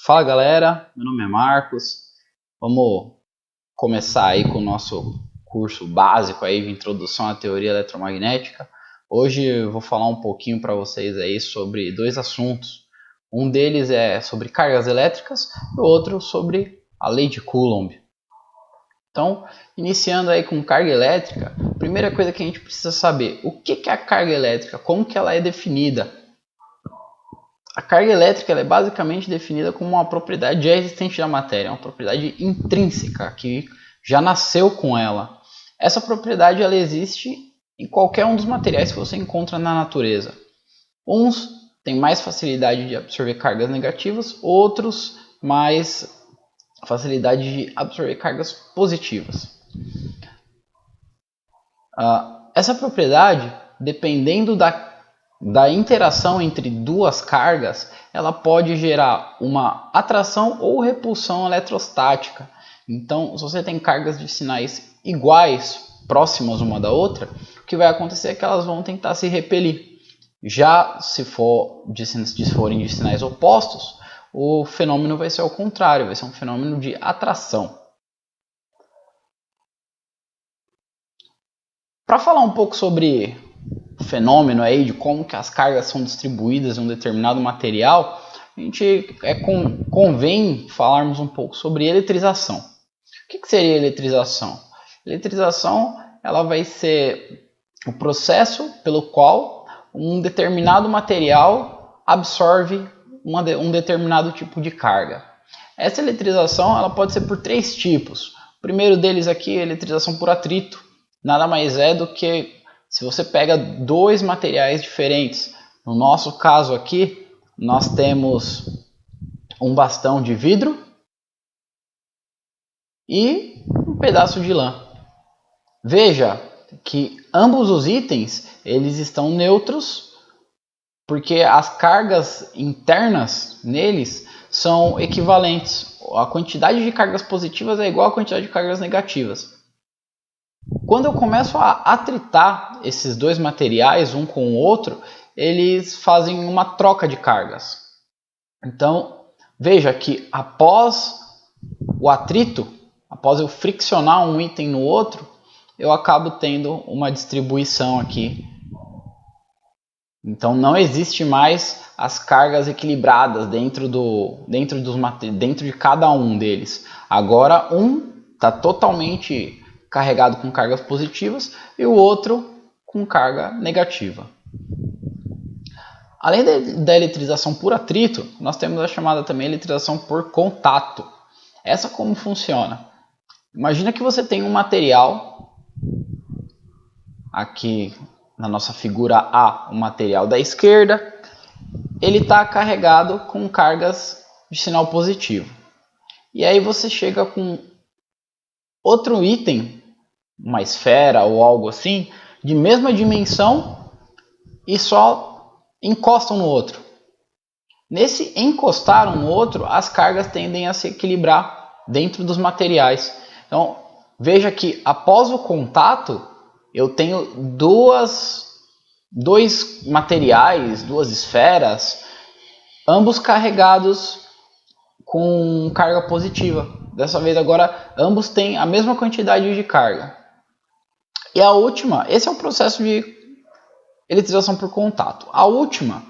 Fala galera, meu nome é Marcos. Vamos começar aí com o nosso curso básico aí de introdução à teoria eletromagnética. Hoje eu vou falar um pouquinho para vocês aí sobre dois assuntos. Um deles é sobre cargas elétricas e o outro sobre a lei de Coulomb. Então, iniciando aí com carga elétrica, a primeira coisa que a gente precisa saber, o que é a carga elétrica, como que ela é definida. A carga elétrica é basicamente definida como uma propriedade já existente da matéria, uma propriedade intrínseca, que já nasceu com ela. Essa propriedade ela existe em qualquer um dos materiais que você encontra na natureza. Uns têm mais facilidade de absorver cargas negativas, outros mais facilidade de absorver cargas positivas. Essa propriedade, dependendo da interação entre duas cargas, ela pode gerar uma atração ou repulsão eletrostática. Então, se você tem cargas de sinais iguais, próximas uma da outra, o que vai acontecer é que elas vão tentar se repelir. Já se forem de sinais opostos, o fenômeno vai ser ao contrário, vai ser um fenômeno de atração. Para falar um pouco sobre o fenômeno aí de como que as cargas são distribuídas em um determinado material, a gente convém falarmos um pouco sobre eletrização. O que seria eletrização? Eletrização ela vai ser o processo pelo qual um determinado material absorve um determinado tipo de carga. Essa eletrização ela pode ser por três tipos. O primeiro deles aqui é a eletrização por atrito. Nada mais é do que se você pega dois materiais diferentes. No nosso caso aqui, nós temos um bastão de vidro e um pedaço de lã. Veja que ambos os itens eles estão neutros porque as cargas internas neles são equivalentes. A quantidade de cargas positivas é igual à quantidade de cargas negativas. Quando eu começo a atritar esses dois materiais um com o outro, eles fazem uma troca de cargas. Então, veja que após o atrito, após eu friccionar um item no outro, eu acabo tendo uma distribuição aqui. Então, não existe mais as cargas equilibradas dentro de cada um deles. Agora, um está totalmente carregado com cargas positivas e o outro com carga negativa. Além da eletrização por atrito, nós temos a chamada também eletrização por contato. Essa como funciona? Imagina que você tem um material, aqui na nossa figura A, o material da esquerda, ele está carregado com cargas de sinal positivo. E aí você chega com outro item, uma esfera ou algo assim, de mesma dimensão e só encostam no outro. Nesse encostar um no outro, as cargas tendem a se equilibrar dentro dos materiais. Então, veja que após o contato, eu tenho dois materiais, duas esferas, ambos carregados com carga positiva. Dessa vez agora, ambos têm a mesma quantidade de carga. E a última, esse é o processo de eletrização por contato. A última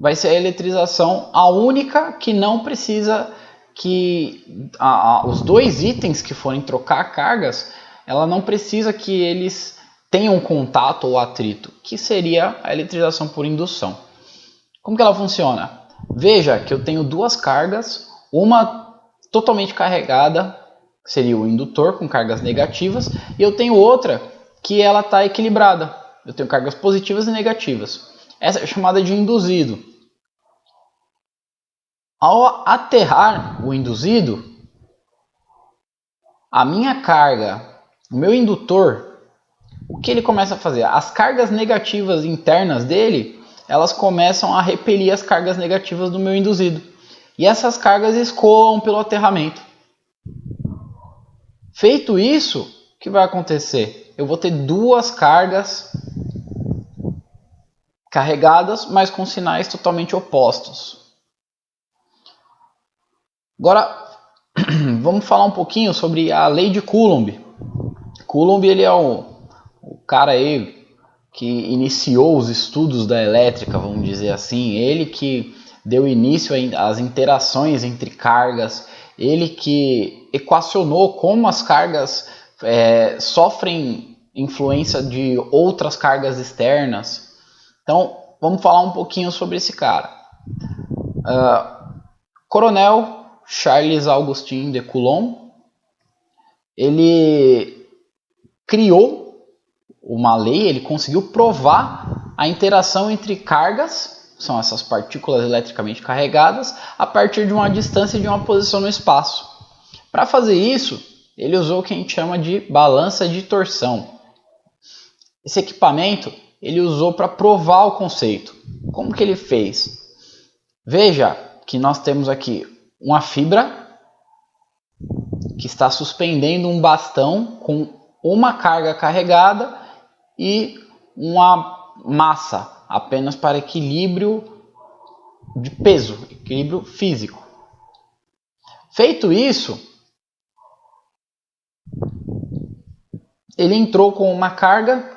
vai ser a eletrização, a única que não precisa que os dois itens que forem trocar cargas, ela não precisa que eles tenham contato ou atrito, que seria a eletrização por indução. Como que ela funciona? Veja que eu tenho duas cargas, uma totalmente carregada, seria o indutor com cargas negativas, e eu tenho outra que ela está equilibrada. Eu tenho cargas positivas e negativas. Essa é chamada de induzido. Ao aterrar o induzido, a minha carga, o meu indutor, o que ele começa a fazer? As cargas negativas internas dele, elas começam a repelir as cargas negativas do meu induzido. E essas cargas escoam pelo aterramento. Feito isso, o que vai acontecer? Eu vou ter duas cargas carregadas, mas com sinais totalmente opostos. Agora, vamos falar um pouquinho sobre a lei de Coulomb. Coulomb, ele é o cara aí que iniciou os estudos da elétrica, vamos dizer assim. Ele que deu início às interações entre cargas, ele que equacionou como as cargas sofrem influência de outras cargas externas. Então, vamos falar um pouquinho sobre esse cara. Coronel Charles Augustin de Coulomb, ele criou uma lei, ele conseguiu provar a interação entre cargas, são essas partículas eletricamente carregadas, a partir de uma distância de uma posição no espaço. Para fazer isso, ele usou o que a gente chama de balança de torção. Esse equipamento ele usou para provar o conceito. Como que ele fez? Veja que nós temos aqui uma fibra que está suspendendo um bastão com uma carga carregada e uma massa, apenas para equilíbrio de peso, equilíbrio físico. Feito isso, ele entrou com uma carga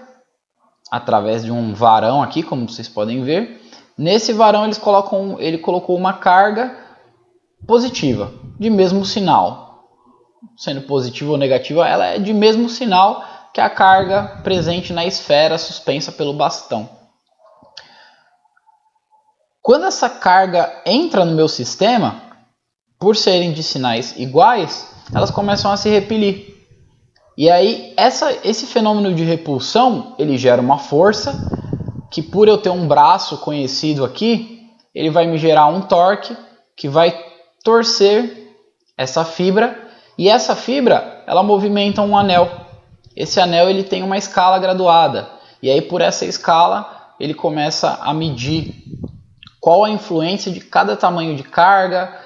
através de um varão aqui, como vocês podem ver. Nesse varão ele colocou uma carga positiva, de mesmo sinal. Sendo positiva ou negativa, ela é de mesmo sinal que a carga presente na esfera suspensa pelo bastão. Quando essa carga entra no meu sistema, por serem de sinais iguais, elas começam a se repelir. E aí esse fenômeno de repulsão, ele gera uma força que, por eu ter um braço conhecido aqui, ele vai me gerar um torque que vai torcer essa fibra, e essa fibra ela movimenta um anel. Esse anel ele tem uma escala graduada, e aí por essa escala ele começa a medir qual a influência de cada tamanho de carga,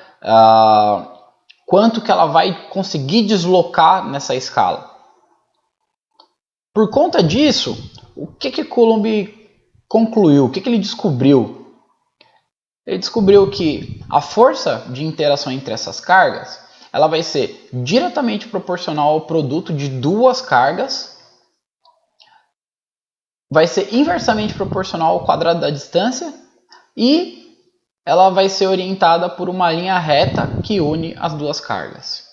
quanto que ela vai conseguir deslocar nessa escala. Por conta disso, o que Coulomb concluiu? O que ele descobriu? Ele descobriu que a força de interação entre essas cargas ela vai ser diretamente proporcional ao produto de duas cargas, vai ser inversamente proporcional ao quadrado da distância e ela vai ser orientada por uma linha reta que une as duas cargas.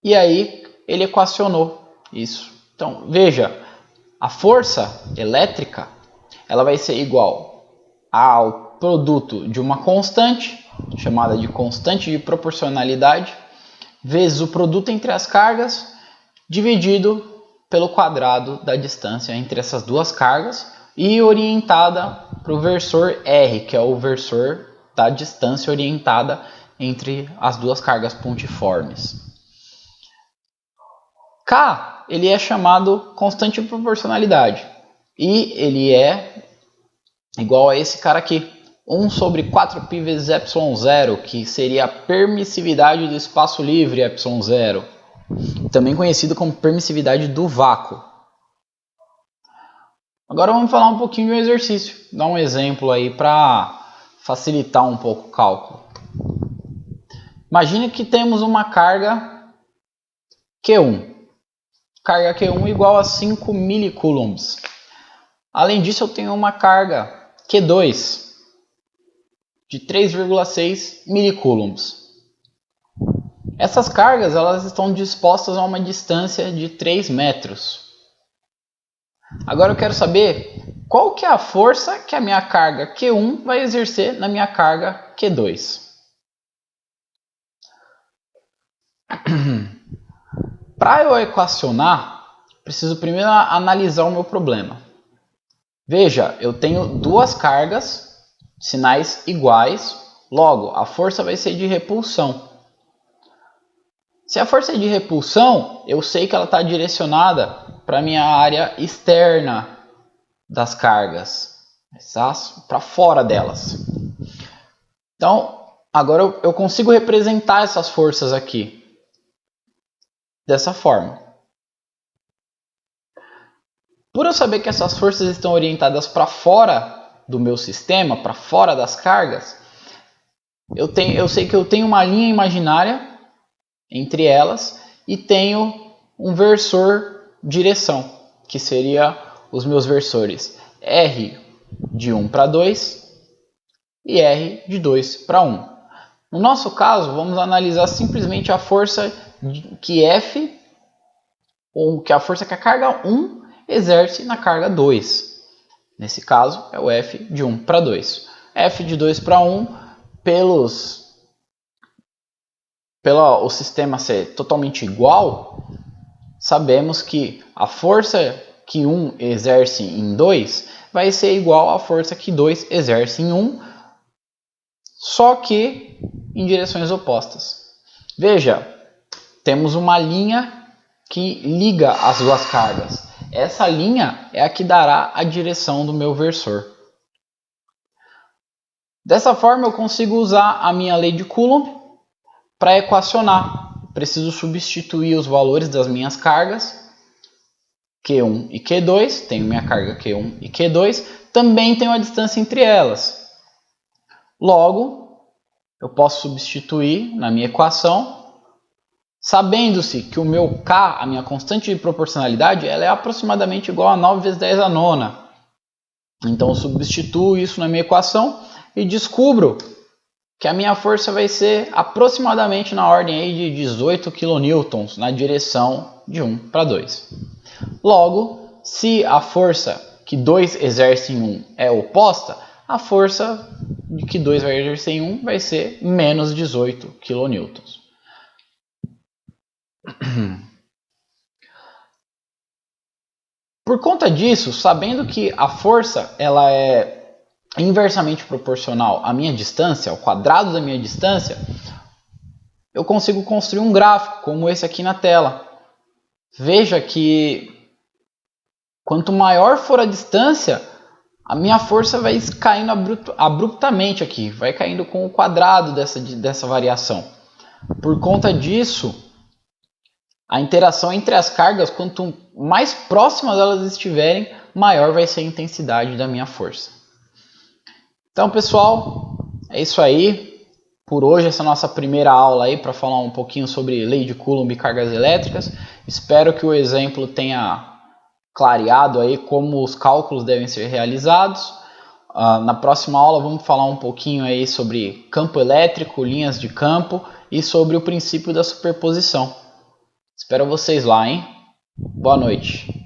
E aí ele equacionou isso. Então veja, a força elétrica ela vai ser igual ao produto de uma constante, chamada de constante de proporcionalidade, vezes o produto entre as cargas, dividido pelo quadrado da distância entre essas duas cargas e orientada para o versor R, que é o versor da distância orientada entre as duas cargas pontiformes. K ele é chamado constante de proporcionalidade e ele é igual a esse cara aqui, 1 sobre 4π vezes ε0, que seria a permissividade do espaço livre ε0, também conhecido como permissividade do vácuo. Agora vamos falar um pouquinho de um exercício, dar um exemplo aí para facilitar um pouco o cálculo. Imagine que temos uma carga Q1. Carga Q1 igual a 5 milicoulombs. Além disso, eu tenho uma carga Q2 de 3,6 milicoulombs. Essas cargas elas estão dispostas a uma distância de 3 metros. Agora eu quero saber qual que é a força que a minha carga Q1 vai exercer na minha carga Q2. Para eu equacionar, preciso primeiro analisar o meu problema. Veja, eu tenho duas cargas, sinais iguais, logo a força vai ser de repulsão. Se a força é de repulsão, eu sei que ela está direcionada para a minha área externa das cargas, para fora delas. Então, agora eu consigo representar essas forças aqui dessa forma. Por eu saber que essas forças estão orientadas para fora do meu sistema, para fora das cargas, eu sei que eu tenho uma linha imaginária entre elas e tenho um versor direção, que seria os meus versores R de 1 para 2 e R de 2 para 1. No nosso caso, vamos analisar simplesmente a força que F, ou que a força que a carga 1 exerce na carga 2. Nesse caso, é o F de 1 para 2. F de 2 para 1, pelo o sistema ser totalmente igual, sabemos que a força que 1 exerce em 2 vai ser igual à força que 2 exerce em 1, só que em direções opostas. Veja, temos uma linha que liga as duas cargas. Essa linha é a que dará a direção do meu versor. Dessa forma eu consigo usar a minha lei de Coulomb para equacionar. Preciso substituir os valores das minhas cargas, Q1 e Q2, tenho minha carga Q1 e Q2, também tenho a distância entre elas. Logo, eu posso substituir na minha equação, sabendo-se que o meu K, a minha constante de proporcionalidade, ela é aproximadamente igual a 9 vezes 10 a nona. Então eu substituo isso na minha equação e descubro que a minha força vai ser aproximadamente na ordem aí de 18 kN na direção de 1 para 2. Logo, se a força que 2 exerce em 1 é oposta, a força que 2 vai exercer em 1 vai ser menos 18 kN. Por conta disso, sabendo que a força ela é inversamente proporcional à minha distância, ao quadrado da minha distância, eu consigo construir um gráfico como esse aqui na tela. Veja que quanto maior for a distância, a minha força vai caindo abruptamente aqui, vai caindo com o quadrado dessa variação. Por conta disso, a interação entre as cargas, quanto mais próximas elas estiverem, maior vai ser a intensidade da minha força. Então, pessoal, é isso aí. Por hoje, essa é a nossa primeira aula aí para falar um pouquinho sobre lei de Coulomb e cargas elétricas. Espero que o exemplo tenha clareado aí como os cálculos devem ser realizados. Na próxima aula vamos falar um pouquinho aí sobre campo elétrico, linhas de campo e sobre o princípio da superposição. Espero vocês lá, hein? Boa noite.